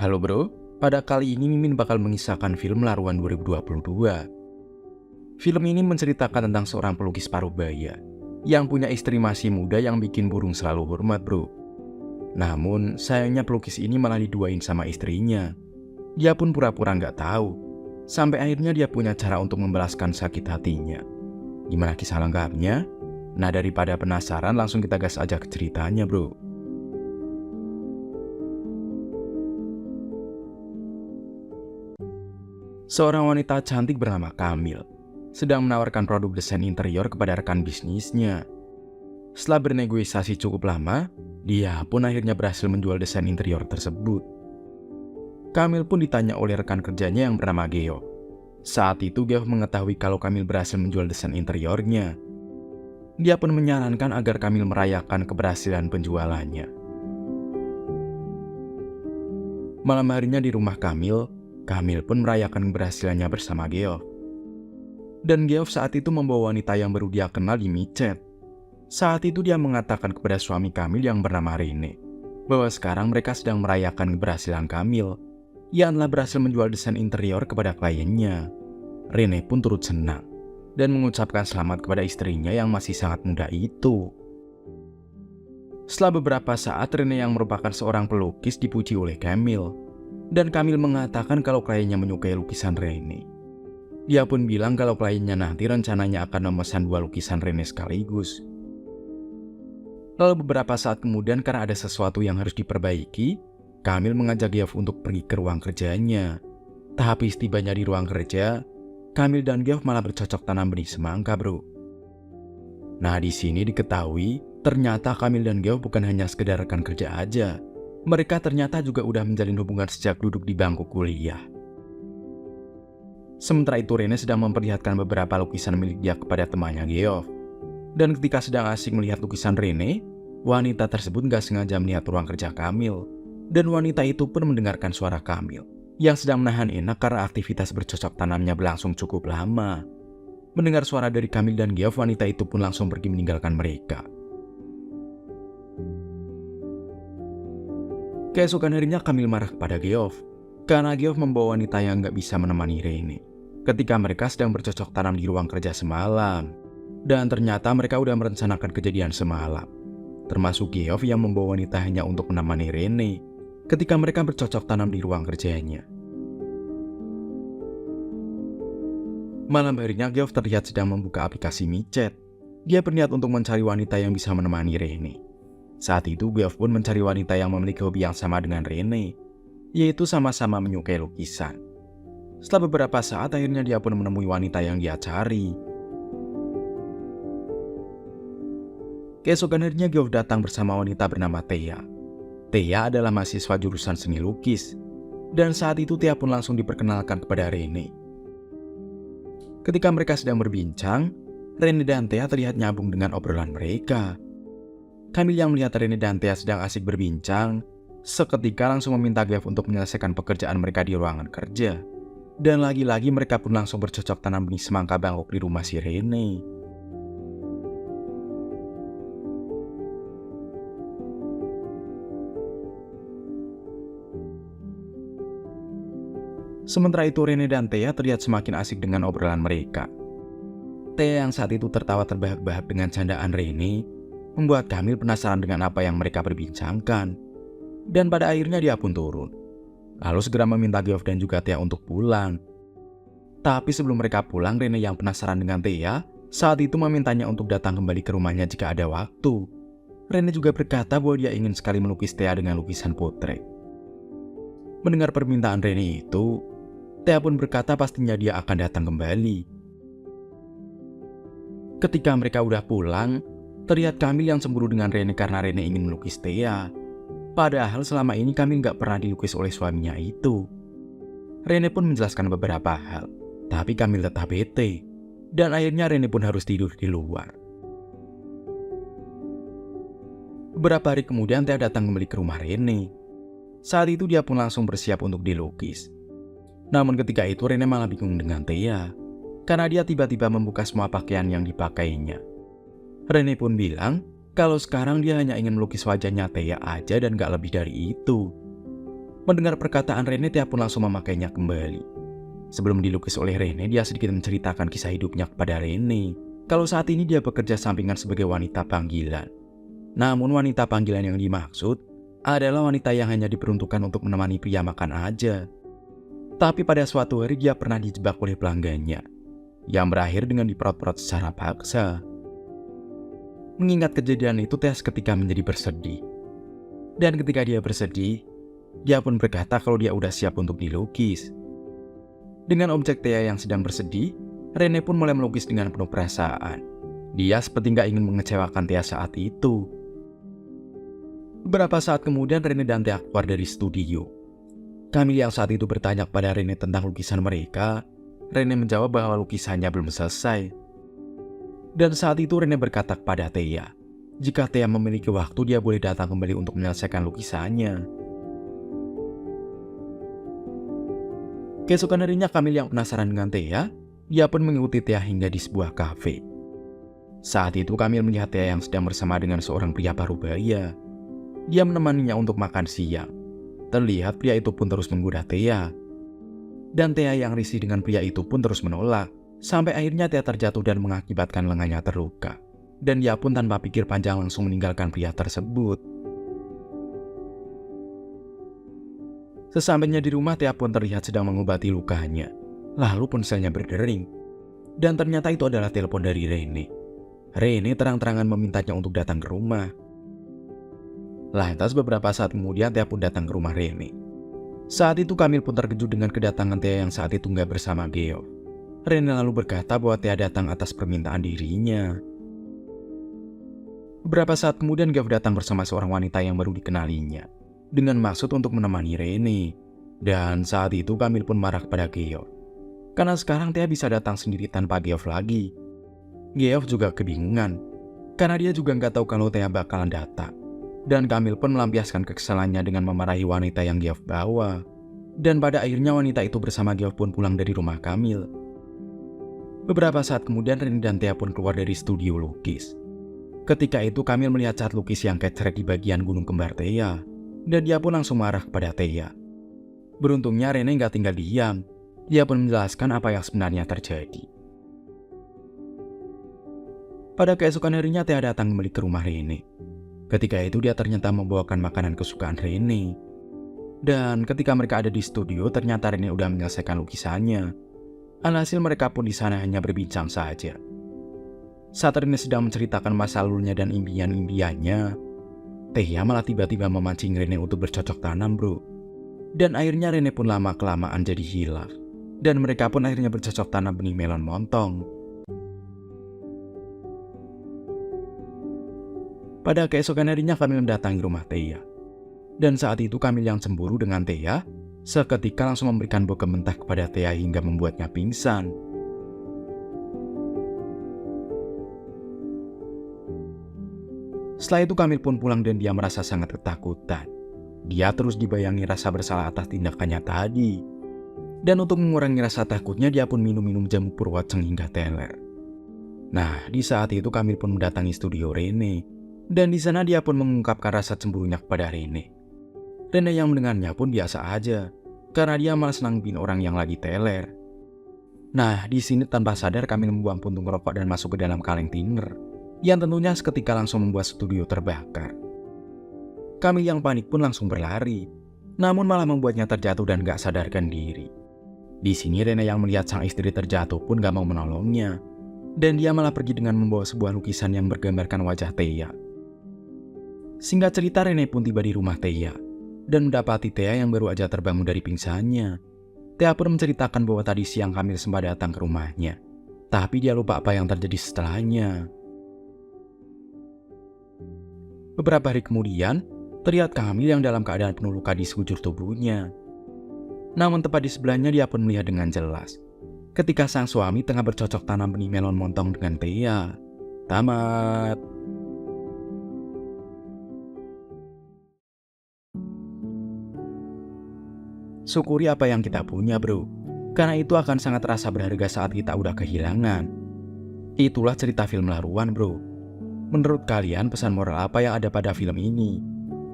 Halo bro, pada kali ini Mimin bakal mengisahkan film Laruan 2022. Film ini menceritakan tentang seorang pelukis paruh baya yang punya istri masih muda yang bikin burung selalu hormat bro. Namun sayangnya pelukis ini malah diduain sama istrinya. Dia pun pura-pura nggak tahu, sampai akhirnya dia punya cara untuk membalaskan sakit hatinya. Gimana kisah lengkapnya? Nah daripada penasaran langsung kita gas aja ke ceritanya bro. Seorang wanita cantik bernama Kamil sedang menawarkan produk desain interior kepada rekan bisnisnya. Setelah bernegosiasi cukup lama, dia pun akhirnya berhasil menjual desain interior tersebut. Kamil pun ditanya oleh rekan kerjanya yang bernama Geo. Saat itu Geo mengetahui kalau Kamil berhasil menjual desain interiornya. Dia pun menyarankan agar Kamil merayakan keberhasilan penjualannya. Malam harinya di rumah Kamil pun merayakan keberhasilannya bersama Geoff. Dan Geoff saat itu membawa wanita yang baru dia kenal di micet. Saat itu dia mengatakan kepada suami Kamil yang bernama Rene bahwa sekarang mereka sedang merayakan keberhasilan Kamil yang telah berhasil menjual desain interior kepada kliennya. Rene pun turut senang dan mengucapkan selamat kepada istrinya yang masih sangat muda itu. Setelah beberapa saat, Rene yang merupakan seorang pelukis dipuji oleh Kamil. Dan Kamil mengatakan kalau kliennya menyukai lukisan Rene. Dia pun bilang kalau kliennya nanti rencananya akan memesan 2 lukisan Rene sekaligus. Lalu beberapa saat kemudian karena ada sesuatu yang harus diperbaiki, Kamil mengajak Geoff untuk pergi ke ruang kerjanya. Tapi setibanya di ruang kerja, Kamil dan Geoff malah bercocok tanam benih semangka bro. Nah di sini diketahui ternyata Kamil dan Geoff bukan hanya sekedar rekan kerja aja. Mereka ternyata juga udah menjalin hubungan sejak duduk di bangku kuliah. Sementara itu Rene sedang memperlihatkan beberapa lukisan milik dia kepada temannya Geoff. Dan ketika sedang asik melihat lukisan Rene, wanita tersebut gak sengaja melihat ruang kerja Kamil. Dan wanita itu pun mendengarkan suara Kamil yang sedang menahan enak karena aktivitas bercocok tanamnya berlangsung cukup lama. Mendengar suara dari Kamil dan Geoff, wanita itu pun langsung pergi meninggalkan mereka. Keesokan harinya Kamil marah kepada Geoff karena Geoff membawa wanita yang gak bisa menemani Rene ketika mereka sedang bercocok tanam di ruang kerja semalam. Dan ternyata mereka udah merencanakan kejadian semalam, termasuk Geoff yang membawa wanita hanya untuk menemani Rene ketika mereka bercocok tanam di ruang kerjanya. Malam harinya Geoff terlihat sedang membuka aplikasi micet. Dia berniat untuk mencari wanita yang bisa menemani Rene. Saat itu Geoff pun mencari wanita yang memiliki hobi yang sama dengan Rene, yaitu sama-sama menyukai lukisan. Setelah beberapa saat akhirnya dia pun menemui wanita yang dia cari. Keesokan harinya Geoff datang bersama wanita bernama Thea. Thea adalah mahasiswa jurusan seni lukis, dan saat itu Thea pun langsung diperkenalkan kepada Rene. Ketika mereka sedang berbincang, Rene dan Thea terlihat nyambung dengan obrolan mereka. Kamil yang melihat Rene dan Thea sedang asik berbincang, seketika langsung meminta Geoff untuk menyelesaikan pekerjaan mereka di ruangan kerja. Dan lagi-lagi mereka pun langsung bercocok tanam benih semangka bangkok di rumah si Rene. Sementara itu Rene dan Thea terlihat semakin asik dengan obrolan mereka. Thea yang saat itu tertawa terbahak-bahak dengan candaan Rene membuat Kamil penasaran dengan apa yang mereka perbincangkan. Dan pada akhirnya dia pun turun. Lalu segera meminta Geoff dan juga Thea untuk pulang. Tapi sebelum mereka pulang, Rene yang penasaran dengan Thea saat itu memintanya untuk datang kembali ke rumahnya jika ada waktu. Rene juga berkata bahwa dia ingin sekali melukis Thea dengan lukisan potret. Mendengar permintaan Rene itu, Thea pun berkata pastinya dia akan datang kembali. Ketika mereka udah pulang, terlihat Kamil yang cemburu dengan Rene karena Rene ingin melukis Thea. Padahal selama ini Kamil gak pernah dilukis oleh suaminya itu. Rene pun menjelaskan beberapa hal, tapi Kamil tetap bete. Dan akhirnya Rene pun harus tidur di luar. Beberapa hari kemudian Thea datang kembali ke rumah Rene. Saat itu dia pun langsung bersiap untuk dilukis. Namun ketika itu Rene malah bingung dengan Thea karena dia tiba-tiba membuka semua pakaian yang dipakainya. Rene pun bilang kalau sekarang dia hanya ingin melukis wajahnya Thea aja dan gak lebih dari itu. Mendengar perkataan Rene, Thea pun langsung memakainya kembali. Sebelum dilukis oleh Rene, dia sedikit menceritakan kisah hidupnya kepada Rene. Kalau saat ini dia bekerja sampingan sebagai wanita panggilan. Namun wanita panggilan yang dimaksud adalah wanita yang hanya diperuntukkan untuk menemani pria makan aja. Tapi pada suatu hari dia pernah dijebak oleh pelanggannya, yang berakhir dengan diperot-perot secara paksa. Mengingat kejadian itu, Thea seketika menjadi bersedih. Dan ketika dia bersedih, dia pun berkata kalau dia udah siap untuk dilukis. Dengan objek Thea yang sedang bersedih, Rene pun mulai melukis dengan penuh perasaan. Dia seperti gak ingin mengecewakan Thea saat itu. Beberapa saat kemudian Rene dan Thea keluar dari studio. Camille yang saat itu bertanya kepada Rene tentang lukisan mereka. Rene menjawab bahwa lukisannya belum selesai. Dan saat itu Rene berkata kepada Thea, jika Thea memiliki waktu dia boleh datang kembali untuk menyelesaikan lukisannya. Keesokan harinya Camille yang penasaran dengan Thea, dia pun mengikuti Thea hingga di sebuah kafe. Saat itu Camille melihat Thea yang sedang bersama dengan seorang pria parubaya. Dia menemaninya untuk makan siang. Terlihat pria itu pun terus menggoda Thea. Dan Thea yang risih dengan pria itu pun terus menolak. Sampai akhirnya Thea terjatuh dan mengakibatkan lengannya terluka. Dan dia pun tanpa pikir panjang langsung meninggalkan pria tersebut. Sesampainya di rumah, Thea pun terlihat sedang mengobati lukanya. Lalu ponselnya berdering. Dan ternyata itu adalah telepon dari Rene. Rene terang-terangan memintanya untuk datang ke rumah. Lantas beberapa saat kemudian Thea pun datang ke rumah Rene. Saat itu Camille pun terkejut dengan kedatangan Thea yang saat itu nggak bersama Geoff. Rene lalu berkata bahwa Thea datang atas permintaan dirinya. Beberapa saat kemudian Geoff datang bersama seorang wanita yang baru dikenalinya, dengan maksud untuk menemani Rene. Dan saat itu Camille pun marah kepada Geoff, karena sekarang Thea bisa datang sendiri tanpa Geoff lagi. Geoff juga kebingungan, karena dia juga nggak tahu kalau Thea bakalan datang. Dan Camille pun melampiaskan kekesalannya dengan memarahi wanita yang Geoff bawa. Dan pada akhirnya wanita itu bersama Geoff pun pulang dari rumah Camille. Beberapa saat kemudian Rene dan Thea pun keluar dari studio lukis. Ketika itu Camille melihat cat lukis yang kecret di bagian gunung kembar Thea. Dan dia pun langsung marah kepada Thea. Beruntungnya Rene nggak tinggal diam. Dia pun menjelaskan apa yang sebenarnya terjadi. Pada keesokan harinya Thea datang kembali ke rumah Rene. Ketika itu dia ternyata membawakan makanan kesukaan Rene. Dan ketika mereka ada di studio, ternyata Rene udah menyelesaikan lukisannya. Alhasil mereka pun di sana hanya berbincang saja. Saat Rene sedang menceritakan masa lalunya dan impian-impiannya, Thea malah tiba-tiba memancing Rene untuk bercocok tanam, bro. Dan akhirnya Rene pun lama-kelamaan jadi hilaf. Dan mereka pun akhirnya bercocok tanam benih melon montong. Pada keesokan harinya Camille mendatangi rumah Thea. Dan saat itu Camille yang cemburu dengan Thea, seketika langsung memberikan bau mentah kepada Thea hingga membuatnya pingsan. Setelah itu Camille pun pulang dan dia merasa sangat ketakutan. Dia terus dibayangi rasa bersalah atas tindakannya tadi. Dan untuk mengurangi rasa takutnya dia pun minum-minum jamu purwoceng hingga teler. Nah, di saat itu Camille pun mendatangi studio Rene. Dan di sana dia pun mengungkapkan rasa cemburunya kepada Rene. Rene yang mendengarnya pun biasa aja, karena dia malah senang bin orang yang lagi teler. Nah, di sini tanpa sadar Camille membuang puntung rokok dan masuk ke dalam kaleng thinner, yang tentunya seketika langsung membuat studio terbakar. Camille yang panik pun langsung berlari, namun malah membuatnya terjatuh dan gak sadarkan diri. Di sini Rene yang melihat sang istri terjatuh pun gak mau menolongnya, dan dia malah pergi dengan membawa sebuah lukisan yang bergambarkan wajah Thea. Singkat cerita, Rene pun tiba di rumah Thea dan mendapati Thea yang baru aja terbangun dari pingsannya. Thea pun menceritakan bahwa tadi siang Camille sempat datang ke rumahnya, tapi dia lupa apa yang terjadi setelahnya. Beberapa hari kemudian, terlihat Camille yang dalam keadaan penuh luka di sekujur tubuhnya. Namun tepat di sebelahnya dia pun melihat dengan jelas ketika sang suami tengah bercocok tanam benih melon montong dengan Thea. Tamat. Syukuri apa yang kita punya, bro. Karena itu akan sangat terasa berharga saat kita udah kehilangan. Itulah cerita film Laruan, bro. Menurut kalian pesan moral apa yang ada pada film ini?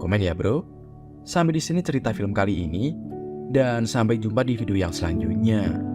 Komen ya, bro. Sampai di sini cerita film kali ini, dan sampai jumpa di video yang selanjutnya.